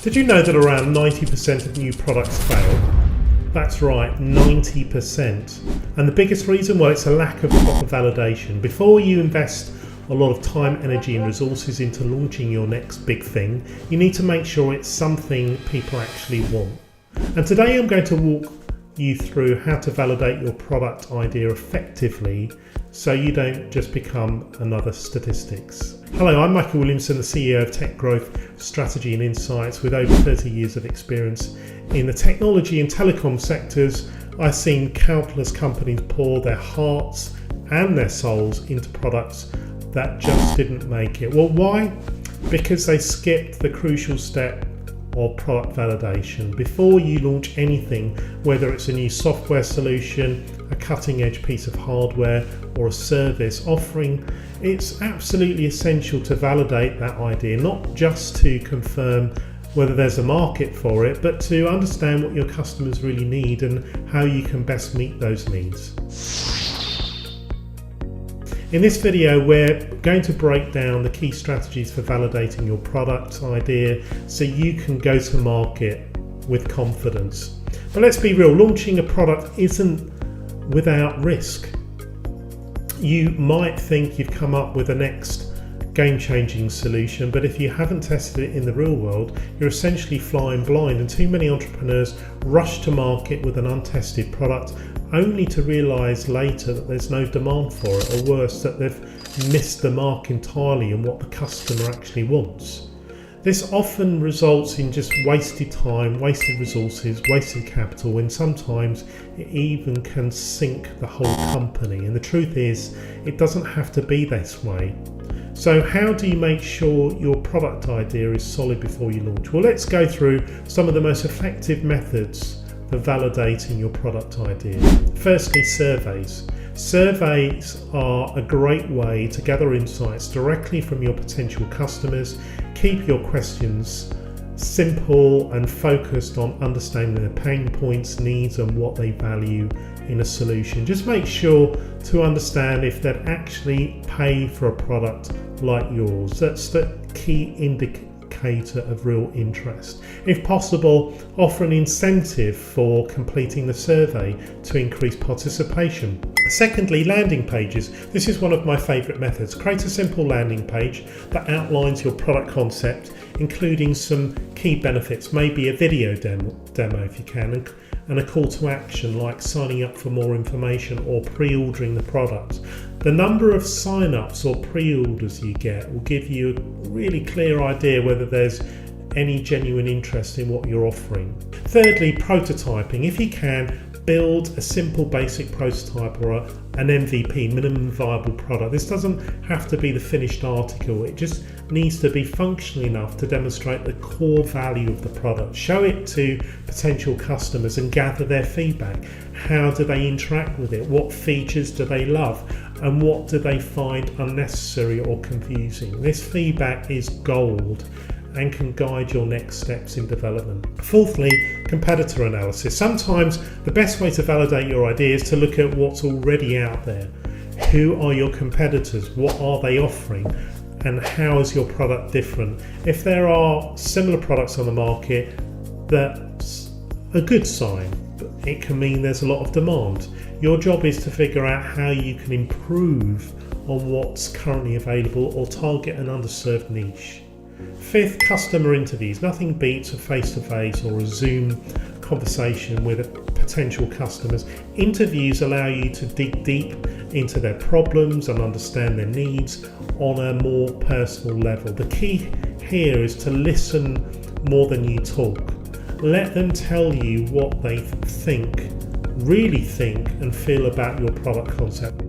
Did you know that around 90% of new products fail? That's right, 90%. And the biggest reason? Well, it's a lack of proper validation. Before you invest a lot of time, energy and resources into launching your next big thing, you need to make sure it's something people actually want. And today I'm going to walk you through how to validate your product idea effectively so you don't just become another statistics. Hello, I'm Michael Williamson, the CEO of TechGrowth Strategy and Insights. With over 30 years of experience in the technology and telecom sectors, I've seen countless companies pour their hearts and their souls into products that just didn't make it. Well, why? Because they skipped the crucial step of product validation. Before you launch anything, whether it's a new software solution, a cutting-edge piece of hardware, or a service offering, it's absolutely essential to validate that idea, not just to confirm whether there's a market for it, but to understand what your customers really need and how you can best meet those needs. In this video, we're going to break down the key strategies for validating your product idea so you can go to market with confidence. But let's be real, launching a product isn't without risk. You might think you've come up with the next game-changing solution, but if you haven't tested it in the real world, you're essentially flying blind, and too many entrepreneurs rush to market with an untested product only to realise later that there's no demand for it, or worse, that they've missed the mark entirely on what the customer actually wants. This often results in just wasted time, wasted resources, wasted capital, and sometimes it even can sink the whole company. And the truth is, it doesn't have to be this way. So how do you make sure your product idea is solid before you launch? Well, let's go through some of the most effective methods for validating your product idea. Firstly, surveys. Surveys are a great way to gather insights directly from your potential customers. Keep your questions simple and focused on understanding their pain points, needs, and what they value in a solution. Just make sure to understand if they'd actually pay for a product like yours. That's the key indicator of real interest. If possible, offer an incentive for completing the survey to increase participation. Secondly, landing pages. This is one of my favourite methods. Create a simple landing page that outlines your product concept, including some key benefits, maybe a video demo if you can, and a call to action like signing up for more information or pre-ordering the product. The number of sign-ups or pre-orders you get will give you a really clear idea whether there's any genuine interest in what you're offering. Thirdly, prototyping. If you can, build a simple basic prototype or an MVP, minimum viable product. This doesn't have to be the finished article. It just needs to be functional enough to demonstrate the core value of the product. Show it to potential customers and gather their feedback. How do they interact with it? What features do they love? And what do they find unnecessary or confusing? This feedback is gold and can guide your next steps in development. Fourthly, competitor analysis. Sometimes the best way to validate your idea is to look at what's already out there. Who are your competitors? What are they offering? And how is your product different? If there are similar products on the market, that's a good sign. It can mean there's a lot of demand. Your job is to figure out how you can improve on what's currently available or target an underserved niche. Fifth, customer interviews. Nothing beats a face-to-face or a Zoom conversation with potential customers. Interviews allow you to dig deep into their problems and understand their needs on a more personal level. The key here is to listen more than you talk. Let them tell you what they really think and feel about your product concept.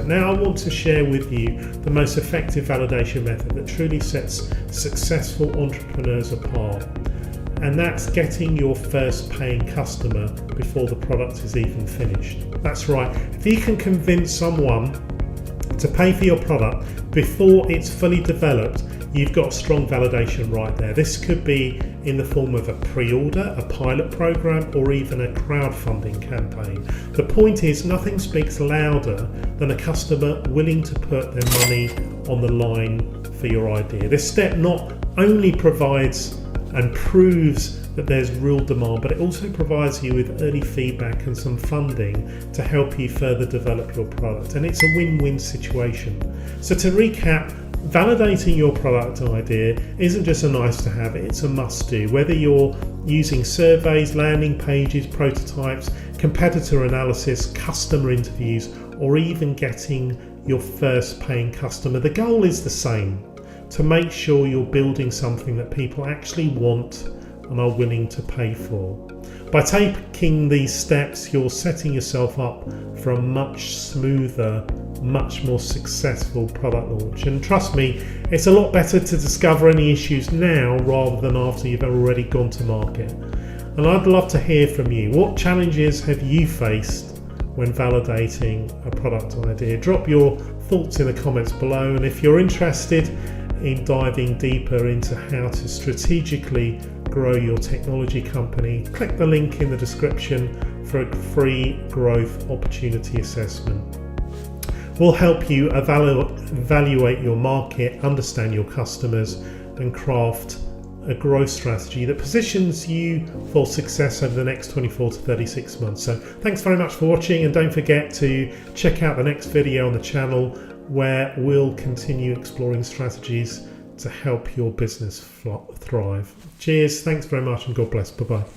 Now I want to share with you the most effective validation method that truly sets successful entrepreneurs apart, and that's getting your first paying customer before the product is even finished. That's right, if you can convince someone to pay for your product before it's fully developed, you've got strong validation right there. This could be in the form of a pre-order, a pilot program, or even a crowdfunding campaign. The point is, nothing speaks louder than a customer willing to put their money on the line for your idea. This step not only provides and proves that there's real demand, but it also provides you with early feedback and some funding to help you further develop your product. And it's a win-win situation. So to recap, validating your product idea isn't just a nice to have, it's a must do. Whether you're using surveys, landing pages, prototypes, competitor analysis, customer interviews, or even getting your first paying customer, the goal is the same: to make sure you're building something that people actually want and are willing to pay for. By taking these steps, you're setting yourself up for a much smoother, much more successful product launch. And trust me, it's a lot better to discover any issues now rather than after you've already gone to market. And I'd love to hear from you. What challenges have you faced when validating a product idea? Drop your thoughts in the comments below, and if you're interested in diving deeper into how to strategically grow your technology company, click the link in the description for a free growth opportunity assessment. We'll help you evaluate your market, understand your customers, and craft a growth strategy that positions you for success over the next 24 to 36 months. So thanks very much for watching, and don't forget to check out the next video on the channel where we'll continue exploring strategies to help your business thrive. Cheers, thanks very much, and God bless. Bye-bye.